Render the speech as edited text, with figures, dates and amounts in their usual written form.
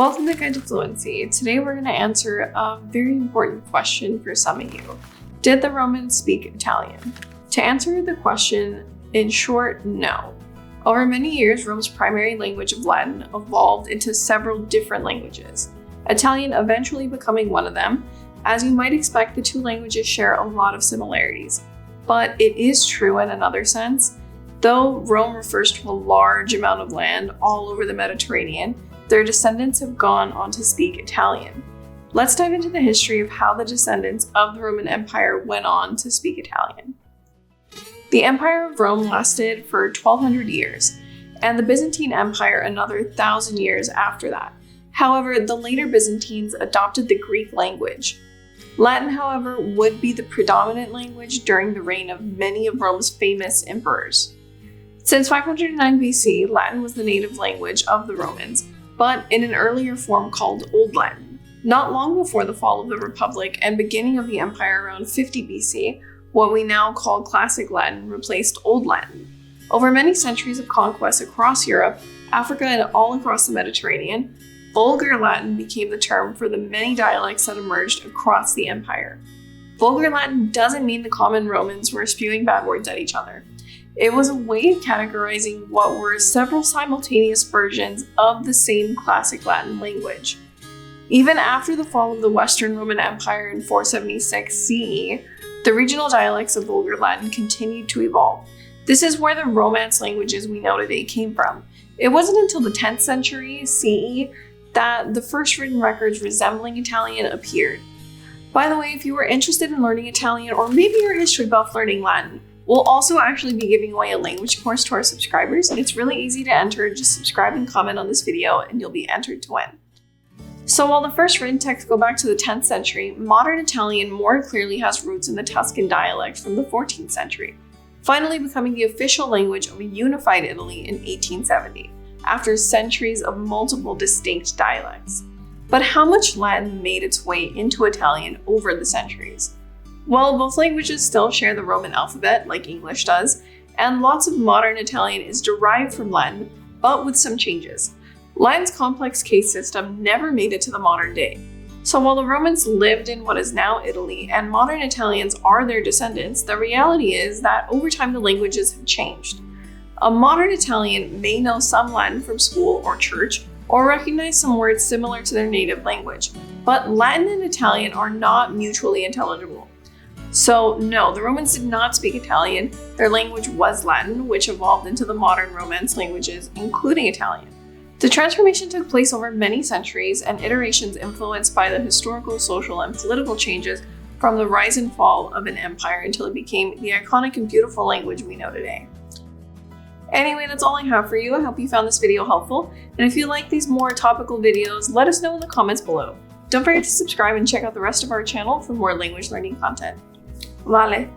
Welcome to Guide to Fluency. Today we're going to answer a very important question for some of you. Did the Romans speak Italian? To answer the question, in short, no. Over many years, Rome's primary language of Latin evolved into several different languages, Italian eventually becoming one of them. As you might expect, the two languages share a lot of similarities. But it is true in another sense. Though Rome refers to a large amount of land all over the Mediterranean, their descendants have gone on to speak Italian. Let's dive into the history of how the descendants of the Roman Empire went on to speak Italian. The Empire of Rome lasted for 1,200 years, and the Byzantine Empire another 1,000 years after that. However, the later Byzantines adopted the Greek language. Latin, however, would be the predominant language during the reign of many of Rome's famous emperors. Since 509 BC, Latin was the native language of the Romans, but in an earlier form called Old Latin. Not long before the fall of the Republic and beginning of the Empire around 50 BC, what we now call Classic Latin replaced Old Latin. Over many centuries of conquest across Europe, Africa, and all across the Mediterranean, Vulgar Latin became the term for the many dialects that emerged across the empire. Vulgar Latin doesn't mean the common Romans were spewing bad words at each other. It was a way of categorizing what were several simultaneous versions of the same Classic Latin language. Even after the fall of the Western Roman Empire in 476 CE, the regional dialects of Vulgar Latin continued to evolve. This is where the Romance languages we know today came from. It wasn't until the 10th century CE that the first written records resembling Italian appeared. By the way, if you were interested in learning Italian, or maybe you're a history buff learning Latin, we'll also actually be giving away a language course to our subscribers. It's really easy to enter. Just subscribe and comment on this video and you'll be entered to win. So while the first written texts go back to the 10th century, modern Italian more clearly has roots in the Tuscan dialect from the 14th century, finally becoming the official language of a unified Italy in 1870, after centuries of multiple distinct dialects. But how much Latin made its way into Italian over the centuries? Well, both languages still share the Roman alphabet, like English does, and lots of modern Italian is derived from Latin, but with some changes. Latin's complex case system never made it to the modern day. So while the Romans lived in what is now Italy, and modern Italians are their descendants, the reality is that over time the languages have changed. A modern Italian may know some Latin from school or church, or recognize some words similar to their native language, but Latin and Italian are not mutually intelligible. So no, the Romans did not speak Italian. Their language was Latin, which evolved into the modern Romance languages, including Italian. The transformation took place over many centuries and iterations influenced by the historical, social, and political changes from the rise and fall of an empire until it became the iconic and beautiful language we know today. Anyway, that's all I have for you. I hope you found this video helpful, and if you like these more topical videos, let us know in the comments below. Don't forget to subscribe and check out the rest of our channel for more language learning content. Vale!